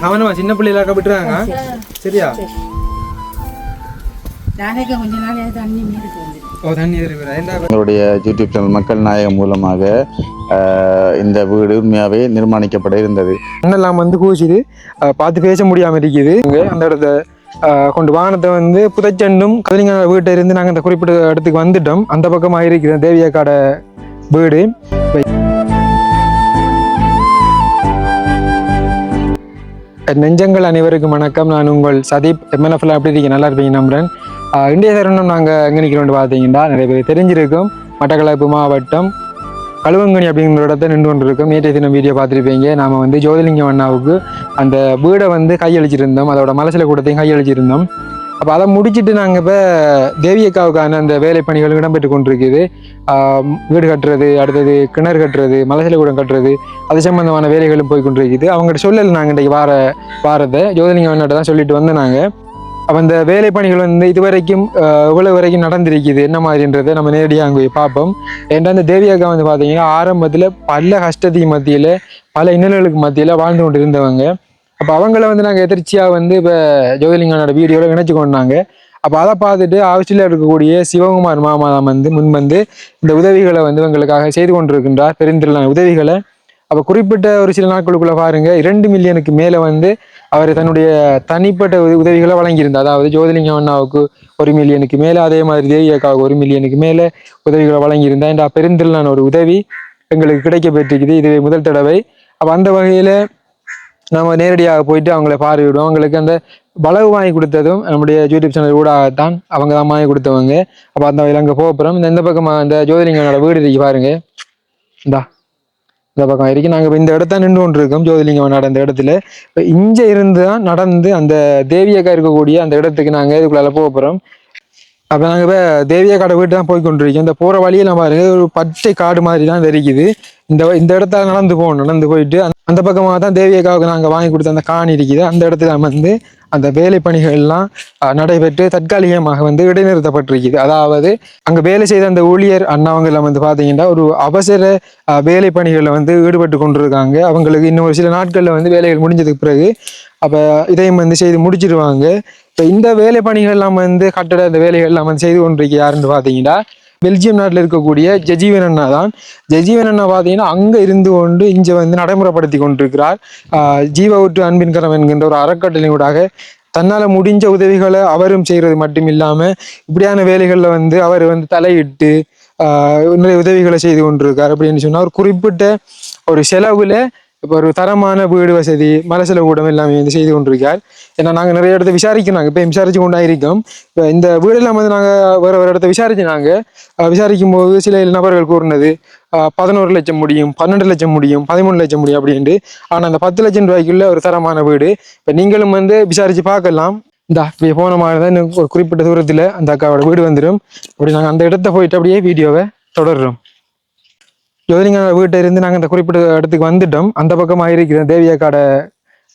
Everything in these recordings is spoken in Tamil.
கவனமா சின்ன பிள்ளைல விட்டுறாங்க சரியா எங்களுடைய யூடியூப் சேனல் மக்கள் நாயகம் மூலமாக இந்த வீடு உண்மையாகவே நிர்மாணிக்கப்பட இருந்தது. மண்ணெல்லாம் வந்து கூச்சிது பார்த்து பேச முடியாமல் இருக்குது. அந்த இடத்த கொண்டு வாகனத்தை வந்து புதைச்சண்டும் கதிரிங்க வீட்டை இருந்து நாங்கள் அந்த குறிப்பிட்ட இடத்துக்கு வந்துட்டோம். அந்த பக்கமாக இருக்கிற தேவியக்காட வீடு. நெஞ்சங்கள் அனைவருக்கும் வணக்கம். நான் உங்கள் சதீப். எம்என்எஃப்ல எப்படி இருக்கீங்க? நல்லா இருப்பீங்க நம்புறேன். இந்திய தருணம் நாங்கள் எங்கே நிற்கிறோம் பார்த்தீங்கன்னா நிறைய பேர் தெரிஞ்சிருக்கும். மட்டக்களப்பு மாவட்டம் கழுவங்கனி அப்படிங்கிற இடத்த நின்று கொண்டு இருக்கோம். நேற்றைய தினம் வீடியோ பார்த்துருப்பீங்க. நாம் வந்து ஜோதிலிங்கம் அண்ணாவுக்கு அந்த வீடை வந்து கையளிச்சிருந்தோம். அதோட மலசில கூடத்தையும் கையளிச்சிருந்தோம். அப்போ அதை முடிச்சுட்டு நாங்கள் இப்போ தேவியக்காவுக்கான அந்த வேலை பணிகள் இடம்பெற்று கொண்டிருக்குது. வீடு கட்டுறது, அடுத்தது கிணறு கட்டுறது, மலசில கூடம் கட்டுறது, அது சம்பந்தமான வேலைகளும் போய் கொண்டிருக்குது. அவங்கள்ட்ட சொல்லலை நாங்கள் இன்றைக்கு வாரத்தை ஜோதிலிங்கம் அண்ணாட்ட தான் சொல்லிட்டு வந்தோம் நாங்கள். அப்போ அந்த வேலை பணிகள் வந்து இதுவரைக்கும் இவ்வளவு வரைக்கும் நடந்திருக்குது என்ன மாதிரின்றதை நம்ம நேரடியாக அங்கே போய் பார்ப்போம். ஏன்னா அந்த தேவியக்கா வந்து பார்த்தீங்கன்னா ஆரம்பத்தில் பல கஷ்டத்துக்கு மத்தியில் பல இன்னல்களுக்கு மத்தியில் வாழ்ந்து கொண்டு இருந்தவங்க. அப்போ அவங்கள வந்து நாங்கள் எதிர்ச்சியாக வந்து இப்போ ஜோதிலிங்கனோட வீடியோவில் இணைச்சு கொண்டாங்க. அப்போ அதை பார்த்துட்டு ஆஸ்திரேலியாவில் இருக்கக்கூடிய சிவகுமார் மாமா வந்து முன் வந்து இந்த உதவிகளை வந்து எங்களுக்காக செய்து கொண்டிருக்கின்றார். பெருந்திரளான உதவிகளை. அப்போ குறிப்பிட்ட ஒரு சில நாட்களுக்குள்ள பாருங்க 2 மில்லியனுக்கு மேலே வந்து அவர் தன்னுடைய தனிப்பட்ட உதவிகளை வழங்கியிருந்தார். அதாவது ஜோதிலிங்கம் அண்ணாவுக்கு 1 மில்லியனுக்கு மேலே, அதே மாதிரி தேவியக்காவுக்கு 1 மில்லியனுக்கு மேலே உதவிகளை வழங்கியிருந்தார். இந்த பெருந்திரளான ஒரு உதவி எங்களுக்கு கிடைக்க பெற்றிருக்குது. இது முதல் தடவை. அப்போ அந்த வகையில் நம்ம நேரடியாக போயிட்டு அவங்கள பார்வையிடுவோம். அவங்களுக்கு அந்த வளவு வாங்கி கொடுத்ததும் நம்முடைய யூடியூப் சேனல் ஊடாகத்தான் அவங்க தான் வாங்கி கொடுத்தவங்க. அப்போ அந்த வகையில் அங்கே போகிறோம். இந்த பக்கமாக இந்த ஜோதிலிங்கனோட வீடு இருக்கு பாருங்க. இந்த பக்கம் இருக்கு. நாங்கள் இப்போ இந்த இடத்த நின்று கொண்டு இருக்கோம். ஜோதிலிங்கம் நடந்த இடத்துல இப்போ இங்கே இருந்து தான் நடந்து அந்த தேவியக்கா இருக்கக்கூடிய அந்த இடத்துக்கு நாங்கள் இதுக்குள்ளால போக போகிறோம். அப்போ நாங்கள் இப்போ தேவியக்காட வீட்டு தான் போய் கொண்டிருக்கோம். இந்த போகிற வழியில் நம்ம பாருங்க ஒரு பச்சை காடு மாதிரி தான் தெரிக்குது. இந்த இடத்துல நடந்து போகணும். நடந்து போயிட்டு அந்த பக்கமாக தான் தேவியக்காவுக்கு நாங்கள் வாங்கி கொடுத்த அந்த காணி இருக்குது. அந்த இடத்துல வந்து அந்த வேலை பணிகள் எல்லாம் நடைபெற்று தற்காலிகமாக வந்து இடைநிறுத்தப்பட்டிருக்குது. அதாவது அங்கே வேலை செய்த அந்த ஊழியர் அண்ணாவங்களை வந்து பார்த்தீங்கன்னா ஒரு அவசர வேலை பணிகளில் வந்து ஈடுபட்டு கொண்டிருக்காங்க. அவங்களுக்கு இன்னும் ஒரு சில நாட்களில் வந்து வேலைகள் முடிஞ்சதுக்கு பிறகு அப்போ இதையும் வந்து செய்து முடிச்சிடுவாங்க. இப்போ இந்த வேலை பணிகள்லாம் வந்து கட்டட அந்த வேலைகள்லாம் வந்து செய்து கொண்டிருக்கு யாருன்னு பார்த்தீங்கன்னா பெல்ஜியம் நாட்டில் இருக்கக்கூடிய ஜெஜீவன் அண்ணா தான். ஜெஜீவன் அண்ணா பார்த்தீங்கன்னா அங்கே இருந்து கொண்டு இங்கே வந்து நடைமுறைப்படுத்தி கொண்டிருக்கிறார். ஜீவ ஊற்று அன்பின் கரம் என்கின்ற ஒரு அறக்கட்டளையூடாக தன்னால் முடிஞ்ச உதவிகளை அவரும் செய்கிறது மட்டும் இல்லாமல் இப்படியான வேலைகளில் வந்து அவர் வந்து தலையிட்டு நிறைய உதவிகளை செய்து கொண்டிருக்கார். அப்படின்னு சொன்னால் ஒரு குறிப்பிட்ட ஒரு செலவில் இப்போ ஒரு தரமான வீடு வசதி, மலசில கூடம் எல்லாமே வந்து செய்து கொண்டிருக்கார். ஏன்னா நாங்கள் நிறைய இடத்த விசாரிக்கிறாங்க. இப்போ விசாரிச்சு கொண்டாயிருக்கோம். இப்போ இந்த வீடெல்லாம் வந்து நாங்கள் வேறு இடத்த விசாரிக்கும் போது சில நபர்கள் கூறினது 11 லட்சம் முடியும், 12 லட்சம் முடியும், 13 லட்சம் முடியும் அப்படின்ட்டு. ஆனால் அந்த 10 லட்சம் ரூபாய்க்குள்ள ஒரு தரமான வீடு. இப்போ நீங்களும் வந்து விசாரிச்சு பார்க்கலாம். இந்த இப்படி போன மாதிரி தான் இன்னும் ஒரு குறிப்பிட்ட தூரத்தில் அந்த அக்காவோட வீடு வந்துடும். அப்படி நாங்கள் அந்த இடத்த போயிட்டு அப்படியே வீடியோவை தொடர்றோம். ஜோதிலிங்க வீட்டை இருந்து நாங்கள் இந்த குறிப்பிட்ட இடத்துக்கு வந்துட்டோம். அந்த பக்கமாக இருக்கிற தேவியக்காட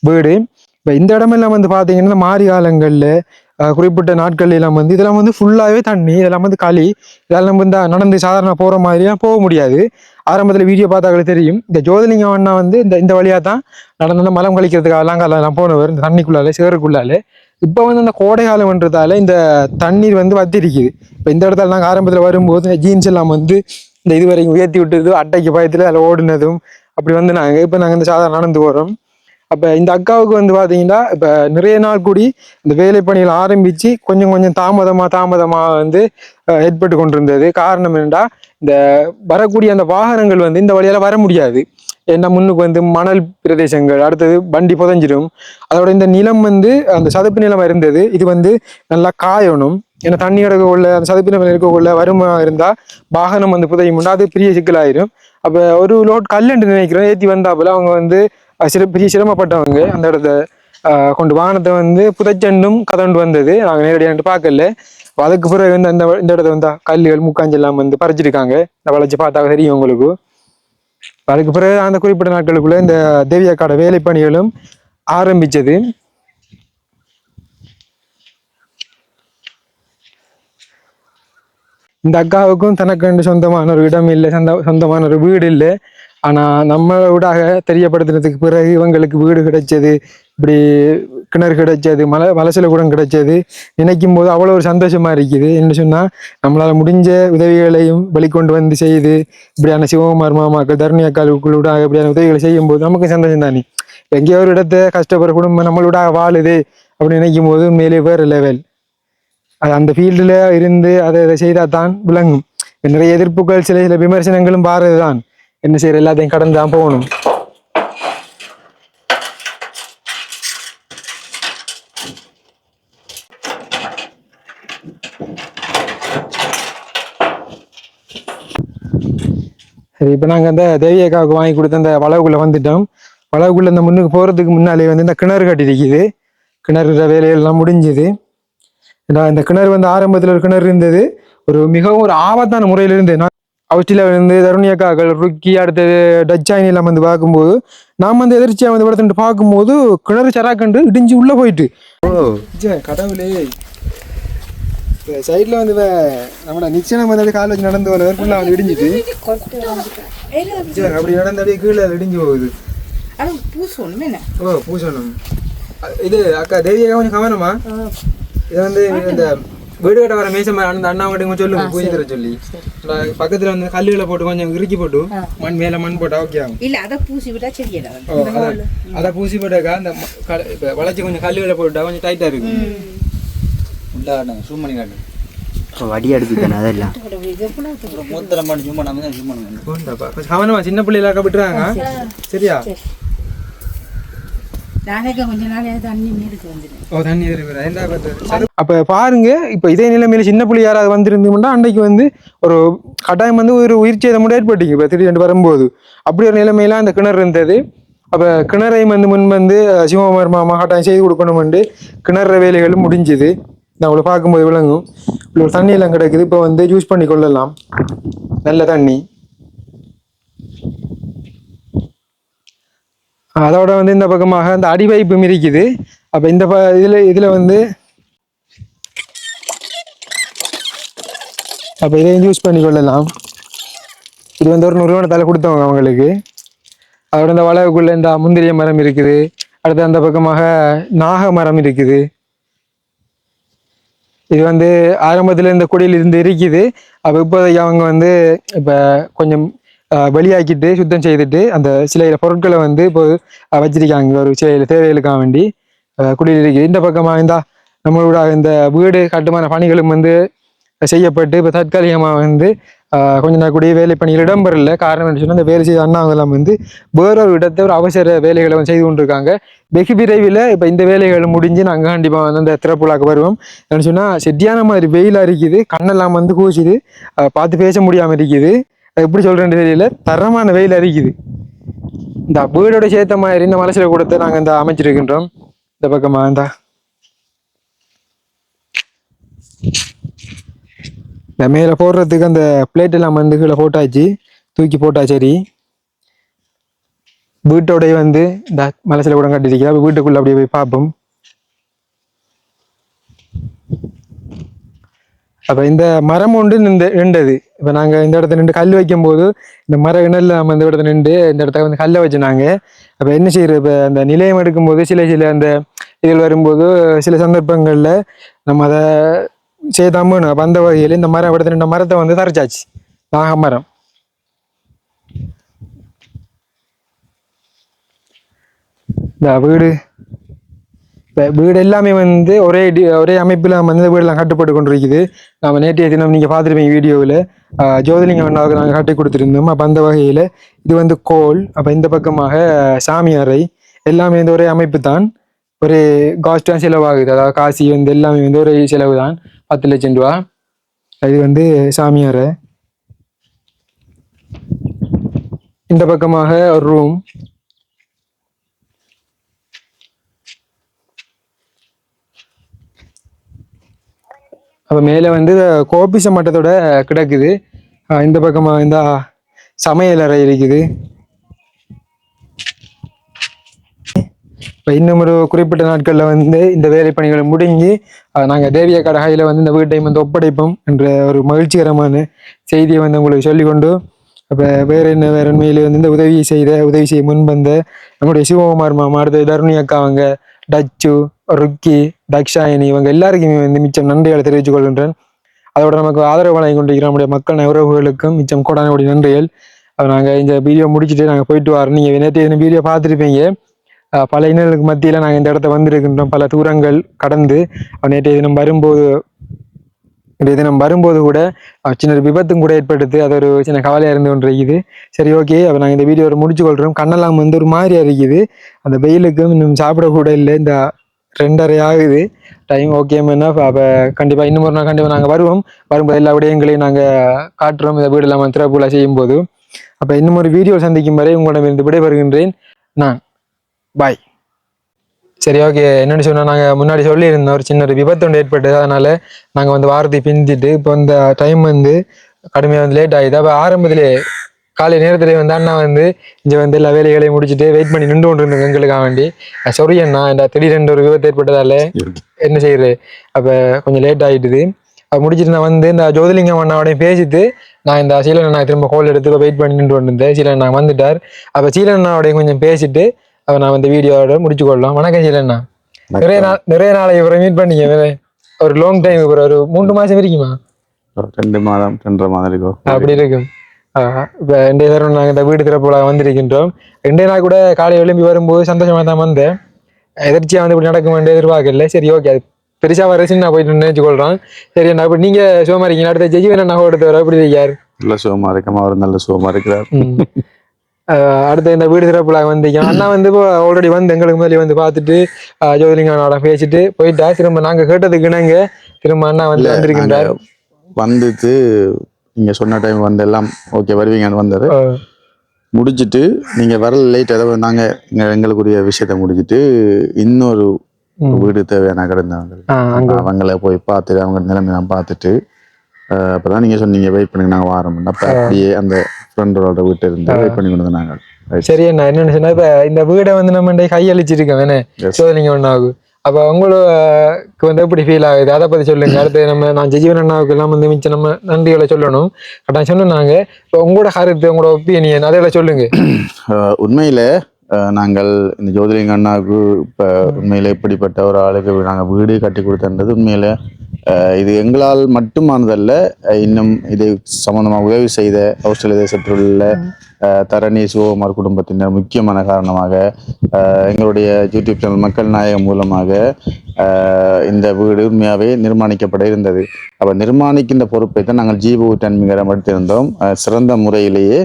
வீடு. இப்போ இந்த இடமெல்லாம் வந்து பார்த்தீங்கன்னா மாறி காலங்களில் குறிப்பிட்ட நாட்கள் எல்லாம் வந்து இதெல்லாம் வந்து ஃபுல்லாகவே தண்ணி, இதெல்லாம் வந்து களி, இதெல்லாம் வந்து நடந்து சாதாரண போகிற மாதிரிலாம் போக முடியாது. ஆரம்பத்தில் வீடியோ பார்த்தாங்களே தெரியும். இந்த ஜோதிலிங்கம் அண்ணா வந்து இந்த வழியாக தான் நடந்து மலம் கழிக்கிறதுக்காக அலங்காரெல்லாம் போனவர் இந்த தண்ணிக்குள்ளாலே சேருக்குள்ளாலே. இப்போ வந்து அந்த கோடை காலம்ன்றதால இந்த தண்ணீர் வந்து வத்திருக்குது. இப்போ இந்த இடத்துல நாங்கள் ஆரம்பத்தில் வரும்போது ஜீன்ஸ் எல்லாம் வந்து இந்த இதுவரைக்கும் உயர்த்தி விட்டது அட்டைக்கு பயத்தில் அதில் ஓடுனதும் அப்படி வந்து இப்போ நாங்கள் இந்த சாதாரண நடந்து போகிறோம். அப்போ இந்த அக்காவுக்கு வந்து பார்த்தீங்கன்னா இப்போ நிறைய நாள் கூடி இந்த வேலை பணிகள் ஆரம்பித்து கொஞ்சம் கொஞ்சம் தாமதமாக வந்து ஏற்பட்டு கொண்டிருந்தது. காரணம் என்னென்னா இந்த வரக்கூடிய அந்த வாகனங்கள் வந்து இந்த வழியால் வர முடியாது. ஏன்னா முன்னுக்கு வந்து மணல் பிரதேசங்கள், அடுத்தது வண்டி புதஞ்சிடும். அதோட இந்த நிலம் வந்து அந்த சதுப்பு நிலம் இருந்தது. இது வந்து நல்லா காயணும். ஏன்னா தண்ணி கிடக்கக்குள்ள அந்த சதுப்பு நிலம் இருக்கக்குள்ள வருமா இருந்தால் வாகனம் வந்து புதையும், அது பெரிய சிக்கலாயிரும். அப்போ ஒரு லோட் கல்லுன்னு நினைக்கிறோம் ஏற்றி வந்தாப்புல அவங்க வந்து பெரிய சிரமப்பட்டவங்க. அந்த இடத்த கொண்டு வாகனத்தை வந்து புதைச்சண்டும் கதண்டு வந்தது. நாங்கள் நேரடியாக பார்க்கல. அதுக்கு பிறகு வந்து இந்த இடத்த வந்தா கல்லுகள் முக்காஞ்செல்லாம் வந்து பறிச்சிருக்காங்க. இந்த வளைச்சு பார்த்தா தெரியும் உங்களுக்கு. அதுக்கு பிறகு அந்த குறிப்பிட்ட நாட்களுக்குள்ள இந்த தேவியக்காட வேலை பணிகளும் ஆரம்பிச்சது. இந்த அக்காவுக்கும் தனக்கு சொந்தமான ஒரு இடம் இல்லை, சொந்தமான ஒரு வீடு இல்லை. ஆனால் நம்மளோடாக தெரியப்படுத்துறதுக்கு பிறகு இவங்களுக்கு வீடு கிடைச்சது, இப்படி கிணறு கிடைச்சது, மலசில கூட கிடைச்சது நினைக்கும் போது அவ்வளோ ஒரு சந்தோஷமா இருக்குது. என்ன சொன்னால் நம்மளால் முடிஞ்ச உதவிகளையும் வெளிக்கொண்டு வந்து செய்து இப்படியான சிவகுமார் மாமாக்கள் தருணி அக்காளுக்குள்ளூடாக இப்படியான உதவிகளை செய்யும் போது நமக்கு சந்தோஷம் தானே. எங்கேயோ ஒரு இடத்த கஷ்டப்படுற குடும்பம் நம்மளோட வாழுது அப்படின்னு நினைக்கும் போது மேலே வேறு லெவல். அது அந்த ஃபீல்டில் இருந்து அதை செய்தால் தான் விளங்கும். நிறைய எதிர்ப்புகள் சில சில விமர்சனங்களும் பாரது தான். என்ன செய்யற, எல்லாத்தையும் கடந்து தான் போகணும். சரி, இப்போ நாங்கள் அந்த தேவியக்காவுக்கு வாங்கி கொடுத்த அந்த வளவுக்குள்ளே வந்துட்டோம். வளவுக்குள்ளே இந்த முன்னுக்கு போகிறதுக்கு முன்னாலே வந்து இந்த கிணறு கட்டிருக்குது. கிணறு வேலையெல்லாம் முடிஞ்சுது. இந்த கிணறு வந்து ஆரம்பத்தில் ஒரு கிணறு இருந்தது. ஒரு மிகவும் ஒரு ஆபத்தான முறையில் இருந்து அவஸ்டில இருந்து தருணியக்காக்கள் ருக்கி அடுத்தது டச்சாயின் எல்லாம் வந்து பார்க்கும்போது நாம் வந்து எதிர்ச்சியா வந்து படுத்துட்டு பார்க்கும்போது கிணறு சராக்கண்டு இடிஞ்சு உள்ள போயிட்டு. கடவுளே, சைட்ல வந்து நம்மளோட நிச்சயம் வந்து கால் வச்சு நடந்து வரவர் ஃபுல்லாக வந்து இடிஞ்சிட்டு அப்படி நடந்து அப்படியே கீழே இடிஞ்சு போகுது. ஓ, பூசணும். இது அக்கா தேவியக்கா கொஞ்சம் கவனமா. இதை வந்து இந்த வீடு கட்ட வர மேசம் அந்த அண்ணா கிட்ட சொல்லுங்க, பூஜை தர சொல்லி. பக்கத்துல வந்து கல்லுகளை போட்டு கொஞ்சம் இறுக்கி போட்டு மண் மேல மண் போட்டா ஓகே ஆகும். இல்ல அத பூசி விட்டா சரியா. அத பூசி போட்டாக்கா அந்த வளைச்சி கொஞ்சம் கல்லுகளை போட்டா கொஞ்சம் டைட்டா இருக்கு. உள்ளாட ஜூம் பண்ணி காட்டு. வடி எடுத்துக்கணும் அதெல்லாம். மூத்தரம் பண்ணி ஜூம் பண்ணாம ஜூம் பண்ணுங்க. கொஞ்சம் கவனமா, சின்ன பிள்ளைல விட்டுறாங்க. சரியா? அப்ப பாருங்க, இப்ப இதே நிலைமையில சின்ன புள்ளி யாராவது வந்திருந்தோம்னா அன்றைக்கு வந்து ஒரு கட்டாயம் வந்து ஒரு உயிர் சேதம் கூட ஏற்பட்டீங்க. இப்ப திடீர்னு வரும்போது அப்படி ஒரு நிலைமையில அந்த கிணறு இருந்தது. அப்ப கிணறையும் வந்து முன் வந்து சிவகுமார் மாமா கட்டாயம் செய்து கொடுக்கணும். கிணறு வேலைகளும் முடிஞ்சுது. நான் உங்களை பார்க்கும்போது விளங்கும். ஒரு தண்ணி எல்லாம் கிடைக்குது. இப்போ வந்து யூஸ் பண்ணி கொள்ளலாம். நல்ல தண்ணி. அதோட வந்து இந்த பக்கமாக அந்த அடிவைப்பு மிரிக்குது. அப்போ இந்த இதில் வந்து அப்போ இதையும் யூஸ் பண்ணி கொள்ளலாம். இது வந்து ஒரு நிறுவனத்தால் கொடுத்தவங்க அவங்களுக்கு. அதோட இந்த வளவுக்குள்ள இந்த முந்திரிய மரம் இருக்குது. அடுத்து அந்த பக்கமாக நாக மரம் இருக்குது. இது வந்து ஆரம்பத்தில் இந்த கொடியில் இருந்து இருக்குது. அப்போ இப்போதைக்கு அவங்க வந்து இப்போ கொஞ்சம் வெளியாக்கிட்டு சுத்தம் செய்துட்டு அந்த சில பொருட்களை வந்து இப்போ வச்சிருக்காங்க. ஒரு சில தேவைகளுக்காக வேண்டி குடியில் இருக்குது. இந்த பக்கமாக இருந்தா நம்மளோட இந்த வீடு கட்டுமான பணிகளும் வந்து செய்யப்பட்டு இப்போ தற்காலிகமாக வந்து கொஞ்ச நாள் கூடிய வேலை பணிகள் இடம்பெறல. காரணம் என்ன சொன்னால், இந்த வேலை செய்த அண்ணாவெல்லாம் வந்து வேறொரு இடத்தை ஒரு அவசர வேலைகளை வந்து செய்து கொண்டிருக்காங்க. வெகு விரைவில் இப்போ இந்த வேலைகள் முடிஞ்சு நாங்கள் கண்டிப்பாக வந்து அந்த திறப்புலாக்க வருவோம். என்ன சொன்னால், செட்டியான மாதிரி வெயிலாக இருக்குது. கண்ணெல்லாம் வந்து கூச்சுது. பார்த்து பேச முடியாமல் இருக்குது. எப்படி சொல்கிறேன்னு தெரியல. தரமான வெயில் அரிக்குது. இந்த வீடோட சேர்த்த மாதிரி இந்த மலசில கூடத்தை நாங்கள் இந்த அமைச்சிருக்கின்றோம். இந்த பக்கமாக இந்த மேலே போடுறதுக்கு அந்த பிளேட் எல்லாம் வந்து கீழே போட்டாச்சு, தூக்கி போட்டா. சரி, வீட்டோடைய வந்து இந்த மலசில கூட கட்டிருக்கா. வீட்டுக்குள்ள அப்படியே போய் பார்ப்போம். அப்போ இந்த மரம் ஒன்று நின்றது. இப்போ நாங்கள் இந்த இடத்துல நின்று கல் வைக்கும் போது இந்த மர இணல்ல நம்ம இந்த இடத்துல நின்று இந்த இடத்த வந்து கல்லை வச்சுனாங்க. அப்போ என்ன செய்யறது, இப்போ அந்த நிலையம் எடுக்கும்போது சில அந்த இதில் வரும்போது சில சந்தர்ப்பங்களில் நம்ம அதை செய்தாம வந்த வகையில் இந்த மரம் இடத்துல நின்ற மரத்தை வந்து தரைச்சாச்சு. நாக மரம். இந்த வீடு எல்லாமே வந்து ஒரே அமைப்பில் நம்ம இந்த வீடெல்லாம் கட்டுப்பட்டு கொண்டிருக்குது. நம்ம நேற்றைய தினம் நீங்கள் பார்த்துருப்பீங்க வீடியோவில் ஜோதிலிங்கம் அண்ணாவுக்கு நாங்கள் கட்டி கொடுத்துருந்தோம். அப்போ அந்த வகையில் இது வந்து கோல். அப்போ இந்த பக்கமாக சாமி அறை எல்லாமே வந்து ஒரே அமைப்பு தான். ஒரு காஸ்ட் தான் செலவாகுது. அதாவது காசி வந்து எல்லாமே வந்து ஒரே செலவு தான். 10 லட்சம் ரூபா. இது வந்து சாமி அறை. இந்த பக்கமாக ஒரு ரூம். அப்போ மேலே வந்து கோபிச மட்டத்தோட கிடக்குது. இந்த பக்கமாக இந்த சமையல் அறை இருக்குது. இப்போ இன்னும் ஒரு குறிப்பிட்ட நாட்களில் வந்து இந்த வேலை பணிகளை முடிஞ்சு நாங்கள் தேவிய கடகையில் வந்து இந்த வீட்டையும் வந்து ஒப்படைப்போம் என்ற ஒரு மகிழ்ச்சிகரமான செய்தியை வந்து உங்களுக்கு சொல்லிக்கொண்டு அப்போ வேற என்ன வேற உண்மையிலே வந்து இந்த உதவி செய்ய முன்வந்த நம்முடைய சிவகுமார் மாமா, அடுத்து தருணி அக்கா, அவங்க டச்சு, ருக்கி, தக்ஷாயினி, இவங்க எல்லாருக்குமே வந்து மிச்சம் நன்றிகளை தெரிவித்துக் கொள்கின்றேன். அதோட நமக்கு ஆதரவு வழங்கி கொண்டிருக்கிற நம்முடைய மக்கள் உறவுகளுக்கும் மிச்சம் கூடான நன்றிகள். நாங்கள் இந்த வீடியோ முடிச்சுட்டு நாங்கள் போயிட்டு வரோம். நீங்கள் நேற்று வீடியோ பார்த்துருப்பீங்க. பல இனங்களுக்கு மத்தியில் நாங்கள் இந்த இடத்த வந்திருக்கின்றோம், பல தூரங்கள் கடந்து. நேற்றைய தினம் வரும்போது கூட சின்ன விபத்தும் கூட ஏற்படுத்து, அது ஒரு சின்ன கவலையாக இருந்து கொண்டு இருக்குது. சரி, ஓகே, அப்போ நாங்கள் இந்த வீடியோ முடிச்சு கொள்கிறோம். கண்ணெல்லாம் வந்து ஒரு மாதிரியா இருக்குது, அந்த வெயிலுக்கும் இன்னும் சாப்பிடக்கூட இல்லை. இந்த 2:30 ஆகுது டைம். ஓகே மேனா, அப்போ கண்டிப்பாக இன்னும் ஒரு நாள் கண்டிப்பாக நாங்கள் வரும்போது எல்லா விடயங்களையும் நாங்கள் காட்டுறோம், இந்த வீடு இல்லாமல் திறப்புலா செய்யும் போது. அப்போ இன்னும் ஒரு வீடியோ சந்திக்கும் வரை உங்களிடமிருந்து விடைபெறுகின்றேன் நான். பாய். சரி, ஓகே. என்னென்னு சொன்னால், நாங்கள் முன்னாடி சொல்லியிருந்தோம் ஒரு சின்ன விபத்து ஒன்று ஏற்பட்டது. அதனால் நாங்கள் வந்து வாரத்தை பிந்திட்டு இப்போ இந்த டைம் வந்து கடுமையாக வந்து லேட் ஆகிடுது. அப்போ ஆரம்பத்திலே காலை நேரத்தில் வந்து அண்ணா வந்து இங்கே வந்து எல்லா வேலைகளையும் முடிச்சுட்டு வெயிட் பண்ணி நின்று கொண்டு இருந்தோம் எங்களுக்காக வேண்டி. சரி அண்ணா, இந்த திடீரென்று ஒரு விபத்து ஏற்பட்டதால என்ன செய்யுது, அப்போ கொஞ்சம் லேட் ஆகிட்டுது. அப்போ முடிச்சுட்டு நான் வந்து இந்த ஜோதிலிங்கம் அண்ணாவோடையும் பேசிட்டு நான் இந்த சீலன் அண்ணா திரும்ப கால் எடுத்து வெயிட் பண்ணி நின்று கொண்டு இருந்தேன். சீலன் அண்ணா வந்துட்டார். அப்போ சீலன் அண்ணாவோடையும் கொஞ்சம் பேசிட்டு அப்போ நான் வந்து வீடியோவோட முடிச்சு கொள்ளலாம். வணக்கம் சீலண்ணா. நிறைய நாளை இவரை மீட் பண்ணிங்க, ஒரு லாங் டைம், ஒரு 3 மாசம் இருக்குமா? 2 மாதம் 2.5 மாதம் இருக்கும், அப்படி இருக்கும். இப்போ 2 தரம் நாங்கள் இந்த வீடு திறப்புல வந்திருக்கின்றோம். 2 நாள் கூட காலை எழும்பி வரும்போது சந்தோஷமா தான் வந்தேன். எதிர்ச்சியா வந்து இப்படி நடக்க வேண்டிய எதிர்பார்க்கல. சரி, ஓகே, அது பெருசா வர நான் போயிட்டு நினைச்சு கொள்றேன். சரி அண்ணா, இப்ப நீங்க சுகமா இருக்கீங்க? அடுத்த ஜெஜிவன் அண்ணா எடுத்து வர எப்படி இருக்காரு? நல்ல சுகமா இருக்கமா, அவர் நல்ல சுகமா இருக்கிறார். அடுத்த இந்த வீடு திறப்புல வந்தீங்க அண்ணா வந்து இப்போ ஆல்ரெடி வந்து எங்களுக்கு முதலே வந்து பார்த்துட்டு ஜோதிலிங்கனோட பேசிட்டு போயிட்டா. திரும்ப நாங்க கேட்டதுக்கு இணங்க திரும்ப அண்ணா வந்து வந்திருக்கின்றார். வந்துட்டு நீங்க சொன்ன டைம் வந்து எல்லாம் ஓகே வருவீங்கன்னு வந்தாரு. முடிச்சுட்டு நீங்க வரல லேட், அதாவது நாங்க எங்களுக்குரிய விஷயத்த முடிச்சுட்டு இன்னொரு வீடு தேவையான கிடந்தவங்க அவங்கள போய் பார்த்துட்டு அவங்க நிலைமையெல்லாம் பார்த்துட்டு அப்பதான் நீங்க சொன்னீங்க வெயிட் பண்ணுங்க நாங்க வாரோம். அப்ப அப்படியே அந்த ஃப்ரெண்டோட வீட்டு இருந்து வெயிட் பண்ணி கொண்டு நாங்க. சரி அண்ணா, என்னன்னு சொன்னா இப்ப இந்த வீடை வந்து நம்ம கையளிச்சிருக்கோம் வேணே சோதனைங்க ஒன்னாகும். அப்ப உங்களுக்கு வந்து எப்படி ஃபீல் ஆகுது, அதை பத்தி சொல்லுங்க. அடுத்து நான் ஜெஜீவன் அண்ணாவுக்கு எல்லாம் வந்து மிச்சம் நம்ம நன்றிகளை சொல்லணும். கரெக்டாக சொன்னாங்க. இப்போ உங்களோட கருத்து, உங்களோட ஒப்பீனியன் அதெல்லாம் சொல்லுங்க. உண்மையில நாங்கள் இந்த ஜோதிலிங்க அண்ணாவுக்கு இப்போ உண்மையில எப்படிப்பட்ட ஒரு ஆளுக்கு நாங்கள் வீடு கட்டி கொடுத்தது உண்மையில இது எங்களால் மட்டுமானதல்ல, இன்னும் இது சம்பந்தமாக உதவி செய்த ஆஸ்திரேலிய தேசத்தில் உள்ள தரணி சிவகுமார் குடும்பத்தினர் முக்கியமான காரணமாக எங்களுடைய யூடியூப் சேனல் மக்கள் நாயகம் மூலமாக இந்த வீடு உண்மையாகவே நிர்மாணிக்கப்பட இருந்தது. அப்போ நிர்மாணிக்கின்ற பொறுப்பை தான் நாங்கள் ஜீபு தன்மிகரம் எடுத்திருந்தோம். சிறந்த முறையிலேயே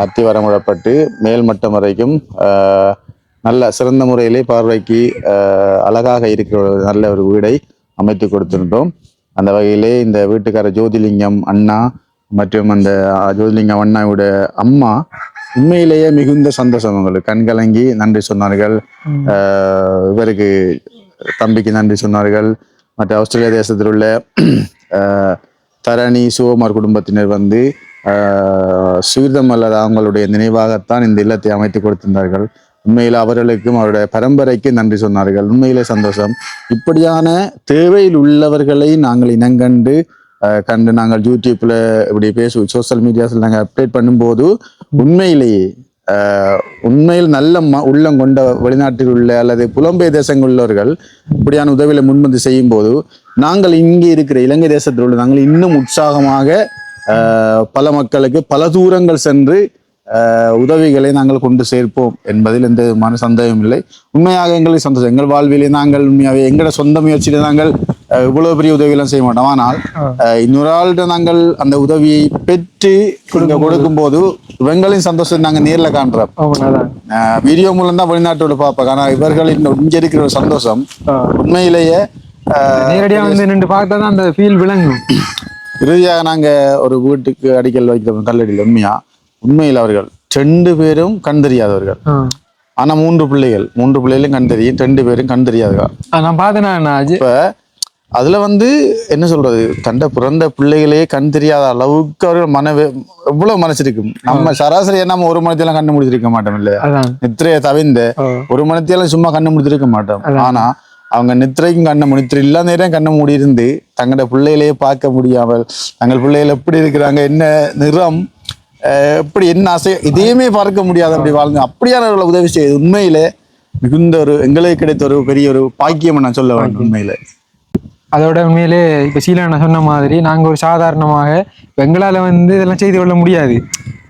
அத்திவரமிடப்பட்டு மேல்மட்டம் வரைக்கும் நல்ல சிறந்த முறையிலே பார்வைக்கு அழகாக இருக்கிற நல்ல ஒரு வீடை அமைத்து கொடுத்திருந்தோம். அந்த வகையிலே இந்த வீட்டுக்கார ஜோதிலிங்கம் அண்ணா மற்றும் அந்த ஜோதிலிங்கம் அண்ணாவோட அம்மா உண்மையிலேயே மிகுந்த சந்தோஷம், அவங்களுக்கு கண்கலங்கி நன்றி சொன்னார்கள். இவருக்கு தம்பிக்கு நன்றி சொன்னார்கள். மற்ற ஆஸ்திரேலியா தேசத்தில் உள்ள தரணி சிவகுமார் குடும்பத்தினர் வந்து சுகிர்தம் அல்லது அவங்களுடைய நினைவாகத்தான் இந்த இல்லத்தை அமைத்து கொடுத்திருந்தார்கள். உண்மையில் அவர்களுக்கும் அவருடைய பரம்பரைக்கு நன்றி சொன்னார்கள். உண்மையிலே சந்தோஷம். இப்படியான தேவையில் உள்ளவர்களை நாங்கள் இனங்கண்டு கண்டு நாங்கள் யூடியூப்ல இப்படி பேசுவோம், சோசியல் மீடியாஸில் நாங்கள் அப்டேட் பண்ணும்போது உண்மையிலேயே உண்மையில் நல்ல உள்ளம் கொண்ட வெளிநாட்டில் உள்ள அல்லது புலம்பெயர் தேசங்கள் உள்ளவர்கள் இப்படியான உதவிகளை முன்வந்து செய்யும் போது நாங்கள் இங்கே இருக்கிற இலங்கை தேசத்தில் உள்ள நாங்கள் இன்னும் உற்சாகமாக பல மக்களுக்கு பல தூரங்கள் சென்று உதவிகளை நாங்கள் கொண்டு சேர்ப்போம் என்பதில் எந்த விதமான சந்தேகம் இல்லை. உண்மையாக எங்களுக்கு சந்தோஷம். எங்கள் வாழ்விலே நாங்கள் உண்மையாகவே எங்களோட சொந்த முயற்சியில நாங்கள் இவ்வளவு பெரிய உதவியெல்லாம் செய்ய மாட்டோம். ஆனால் இன்னொரு ஆள்கிட்ட நாங்கள் அந்த உதவியை பெற்று கொடுக்கும் போது இவங்களின் சந்தோஷத்தை நாங்கள் நேரில் காண்றோம். வீடியோ மூலம் தான் வெளிநாட்டோட பார்ப்போம். ஆனால் இவர்களின் இங்க இருக்கிற ஒரு சந்தோஷம் உண்மையிலேயே நேரடியாக வந்து நின்று பார்த்தா தான் அந்த ஃபீல் விளங்கும். இறுதியாக நாங்க ஒரு வீட்டுக்கு அடிக்கல் வைக்கிறோம் கல்லடியில். உண்மையில் அவர்கள் 2 பேரும் கண் தெரியாதவர்கள். ஆனா 3 பிள்ளைகளும் கண் தெரியும், 2 பேரும் கண் தெரியாதவர்கள். நான் பார்த்தேன்னா இப்ப அதுல வந்து என்ன சொல்றது, தண்ட பிறந்த பிள்ளைகளே கண் தெரியாத அளவுக்கு அவர்கள் எவ்வளவு மனசு இருக்கும். நம்ம சராசரியா நம்ம 1 மணித்தெல்லாம் கண்ணு முடிச்சிருக்க மாட்டோம் இல்லையா? நித்திரைய தவிர்ந்த 1 மணித்தெல்லாம் சும்மா கண்ணு முடிச்சிருக்க மாட்டோம். ஆனா அவங்க நித்திரைக்கும் நித்திரை இல்லா நேரம் கண்ணை மூடி இருந்து தங்களோட பிள்ளைகளையே பார்க்க முடியாமல் தங்கள் பிள்ளைகள் எப்படி இருக்கிறாங்க, என்ன நிறம், எப்படி என்ன ஆசை இதையுமே பார்க்க முடியாது அப்படி வாழ்ந்து அப்படியான உதவி செய்யுது உண்மையிலே மிகுந்த ஒரு எங்களுக்கு கிடைத்த ஒரு பெரிய ஒரு பாக்கியம் நான் சொல்ல வேண்டும் உண்மையிலே. அதோட உண்மையிலே இப்போ சீலான சொன்ன மாதிரி நாங்கள் ஒரு சாதாரணமாக எங்களால் இதெல்லாம் செய்து கொள்ள முடியாது.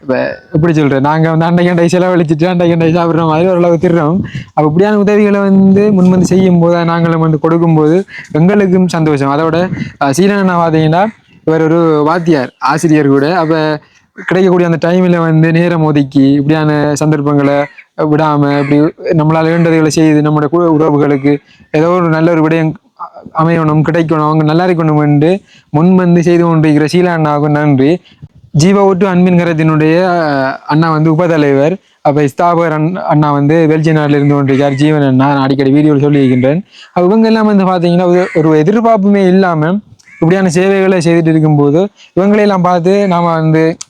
இப்போ எப்படி சொல்கிறேன், நாங்கள் அண்டைக்கண்டை செலவழிச்சிட்டு அண்டைக்கண்டை சாப்பிட்ற மாதிரி ஓரளவு திடுறோம். அப்போ இப்படியான உதவிகளை முன்வந்து செய்யும் போது நாங்களும் கொடுக்கும்போது எங்களுக்கும் சந்தோஷம். அதோட சீலான பார்த்தீங்கன்னா இவர் ஒரு வாத்தியார் ஆசிரியர் கூட. அப்போ கிடைக்கக்கூடிய அந்த டைமில் நேரம் ஒதுக்கி இப்படியான சந்தர்ப்பங்களை விடாமல் இப்படி நம்மளால் வேண்டதுகளை செய்து நம்மளோட உறவுகளுக்கு ஏதோ ஒரு நல்ல ஒரு விடயம் அமையணும் கிடைக்கணும் அவங்க நல்லா இருக்கணும் என்று முன்வந்து செய்து கொண்டிருக்கிற சீலா அண்ணாவுக்கும் நன்றி. ஜீவா ஒட்டு அன்பின் கரத்தினுடைய அண்ணா உபதலைவர். அப்போ ஸ்தாபகர் அண்ணா பெல்ஜிய நாட்டில் இருந்து கொண்டிருக்கார் ஜீவன் அண்ணா. நான் அடிக்கடி வீடியோவில் சொல்லியிருக்கின்றேன். இவங்க எல்லாம் பார்த்தீங்கன்னா ஒரு எதிர்பார்ப்புமே இல்லாமல் இப்படியான சேவைகளை செய்துட்டு இருக்கும்போது இவங்களையெல்லாம் பார்த்து நாம்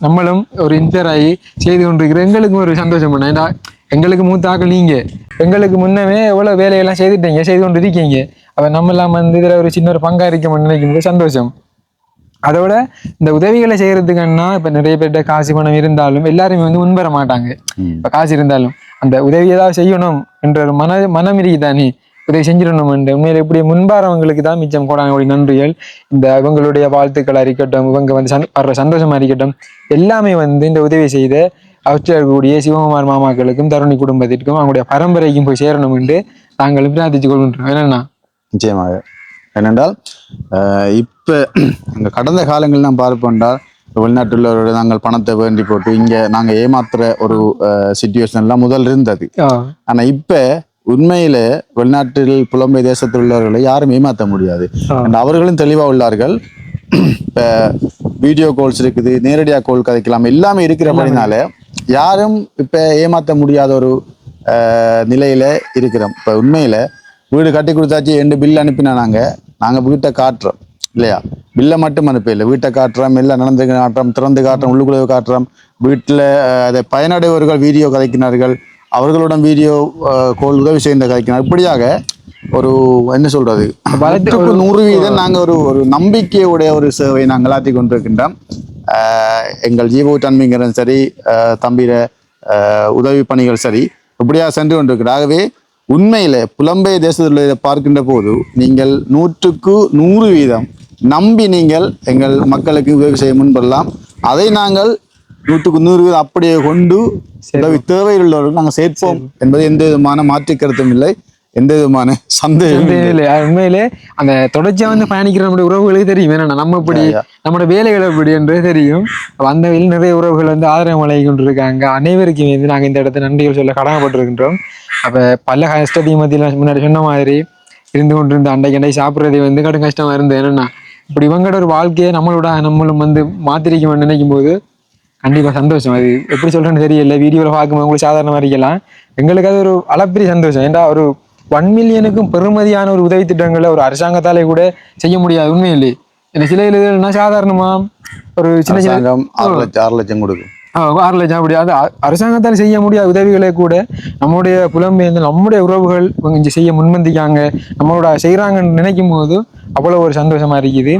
நம்மளும் ஒரு இன்ஸ்பயர் ஆகி செய்து கொண்டிருக்கிற எங்களுக்கும் ஒரு சந்தோஷம் பண்ணேன். ஏன்னா எங்களுக்கு மூத்தாக்கள் நீங்கள் எங்களுக்கு முன்னமே எவ்வளோ வேலையெல்லாம் செய்து கொண்டு இருக்கீங்க. அப்போ நம்ம எல்லாம் இதில் ஒரு சின்ன ஒரு பங்காக இருக்க நினைக்கும்போது சந்தோஷம். அதோட இந்த உதவிகளை செய்யறதுக்குன்னா இப்போ நிறைய பேர்கிட்ட காசு பணம் இருந்தாலும் எல்லாருமே முன்வர மாட்டாங்க. இப்போ காசு இருந்தாலும் அந்த உதவி ஏதாவது செய்யணும் என்ற ஒரு மனம் இருக்குதானே, உதவி செஞ்சிடணும் என்று உண்மையில இப்படி முன்பாரவங்களுக்கு தான் மிச்சம் கோடான நன்றிகள். இந்த இவங்களுடைய வாழ்த்துக்களா இருக்கட்டும், இவங்க வர்ற சந்தோஷமா இருக்கட்டும், எல்லாமே இந்த உதவி செய்த அவற்றக்கூடிய சிவகுமார் மாமாக்களுக்கும் தருணி குடும்பத்திற்கும் அவங்களுடைய பரம்பரைக்கும் போய் சேரணும் என்று நாங்களும் பிரார்த்திச்சு கொள்கின்றோம். என்னன்னா நிச்சயமாக ஏனென்றால் இப்போ அங்கே கடந்த காலங்கள் நாம் பார்ப்போம்னால் வெளிநாட்டுள்ளவரோட நாங்கள் பணத்தை வேண்டி போட்டு இங்கே நாங்கள் ஏமாத்துற ஒரு சிச்சுவேஷன்லாம் முதல் இருந்தது. ஆனால் இப்போ உண்மையில வெளிநாட்டில் புலம்பெயர் தேசத்தில் உள்ளவர்களை யாரும் ஏமாற்ற முடியாது. அவர்களும் தெளிவாக உள்ளார்கள். இப்போ வீடியோ கால்ஸ் இருக்குது, நேரடியாக கால் கதைக்கலாம், எல்லாமே இருக்கிறபடினால யாரும் இப்போ ஏமாற்ற முடியாத ஒரு நிலையில இருக்கிறோம். இப்போ உண்மையில வீடு கட்டி கொடுத்தாச்சு 2 பில் அனுப்பினா நாங்கள் வீட்டை காட்டுறோம் இல்லையா, பில்லை மட்டும் அனுப்பல வீட்டை காட்டுறோம், எல்லாம் நடந்து காட்டுறோம், திறந்து காட்டுறோம், உள்ளுக்குள்ளே காட்டுறோம். வீட்டில் அதை பயனடைவர்கள் வீடியோ கதைக்கினார்கள், அவர்களுடன் வீடியோ கோல் உதவி செய்த கதைக்கினார். இப்படியாக ஒரு என்ன சொல்றது 100% நாங்கள் ஒரு நம்பிக்கையுடைய ஒரு சேவை நாங்கள் ஆற்றி கொண்டிருக்கின்றோம். எங்கள் ஜீவோ தன்மைங்கிறதும் சரி, தம்பிர உதவி பணிகள் சரி, இப்படியாக சென்று கொண்டிருக்கிறது. ஆகவே உண்மையில புலம்பெயர் தேசத்தில் பார்க்கின்ற போது நீங்கள் 100க்கு 100% நம்பி நீங்கள் எங்கள் மக்களுக்கு உதவி செய்ய முன்பெல்லாம் அதை நாங்கள் 100க்கு 100% அப்படியே கொண்டு உதவி தேவையில் உள்ளவர்கள் நாங்கள் சேர்ப்போம் என்பது எந்த விதமான மாற்று கருத்தும் இல்லை, எந்த விதமான சந்தேகம் இல்லை. உண்மையிலே அந்த தொடர்ச்சியா பயணிக்கிற நம்முடைய உறவுகளுக்கு தெரியும். ஏன்னா நம்ம இப்படி நம்மளோட வேலைகள் எப்படி என்று தெரியும். அந்த வகையில் நிறைய உறவுகள் ஆதரவு வழங்கி கொண்டிருக்காங்க. அனைவருக்கும் நாங்கள் இந்த இடத்துல நன்றிகள் சொல்ல கடமைப்பட்டிருக்கின்றோம். அப்போ பல கஷ்டத்தையும் மத்தியில் முன்னாடி சொன்ன மாதிரி இருந்து கொண்டிருந்த அண்டை சாப்பிட்றதே கடும் கஷ்டமா இருந்தது. என்னன்னா இப்படி இவங்களோட ஒரு வாழ்க்கையை நம்மளும் மாத்திரிக்க நினைக்கும் போது கண்டிப்பா சந்தோஷம். அது எப்படி சொல்றேன்னு தெரியல, வீடியோவில் பார்க்கும்போது உங்களுக்கு சாதாரணமாக இருக்கலாம், எங்களுக்கு அது ஒரு அளப்பரிய சந்தோஷம். ஏன்டா ஒரு 1 மில்லியனுக்கும் பெருமதியான ஒரு உதவி திட்டங்களை ஒரு அரசாங்கத்தாலே கூட செய்ய முடியாது. உண்மையிலே இந்த சில இதுனா சாதாரணமா ஒரு சின்ன 6 லட்சம் கொடுக்கும், 6 லட்சம் அப்படி அது அரசாங்கத்தால் செய்ய முடியாத உதவிகளை கூட நம்முடைய புலம்பெயர்ந்து நம்முடைய உறவுகள் இங்கே செய்ய முன்வந்திக்காங்க, நம்மளோட செய்கிறாங்கன்னு நினைக்கும் போது அவ்வளோ ஒரு சந்தோஷமா இருக்குது.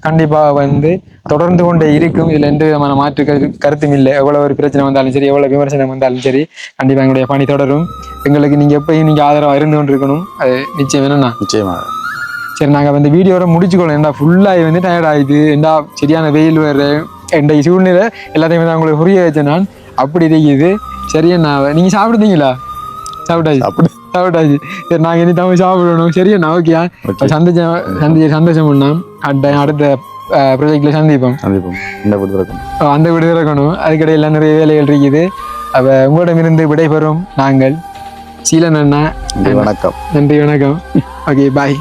கண்டிப்பா தொடர்ந்து கொண்டே இருக்கும். இதுல எந்த விதமான மாற்று கருத்தும் இல்லை. எவ்வளவு ஒரு பிரச்சனை வந்தாலும் சரி, எவ்வளவு விமர்சனம் வந்தாலும் சரி, கண்டிப்பா எங்களுடைய பணி தொடரும். எங்களுக்கு நீங்க எப்பயும் நீங்க ஆதரவா இருந்து கொண்டிருக்கணும், அது நிச்சயம். என்னன்னா நிச்சயமாக சரி, நாங்க வீடியோட முடிச்சுக்கொள்ளோம். ஏன்னா ஃபுல்லாகி டயர்ட் ஆயிடுது. ஏண்டா சரியான வெயில் வேறு எந்த சூழ்நிலை எல்லாத்தையுமே தான் உங்களுக்கு புரிய வச்சேன் நான். அப்படி இருக்குது. சரியண்ணா, நீங்க சாப்பிடுதீங்களா? சாப்பிட்டாச்சு. சரி, நாங்க இனி தமிழ் சாப்பிடணும். சரியண்ணா, ஓகே. சந்தோஷம் பண்ணோம். அடுத்த ப்ராஜெக்ட்ல சந்திப்போம். அந்த விடுதலை இருக்கணும். அதுக்கிடையில் நிறைய வேலைகள் இருக்குது. அப்ப உங்களிடமிருந்து விடைபெறும் நாங்கள் சீலன் அண்ணா. வணக்கம். நன்றி, வணக்கம். ஓகே, பாய்.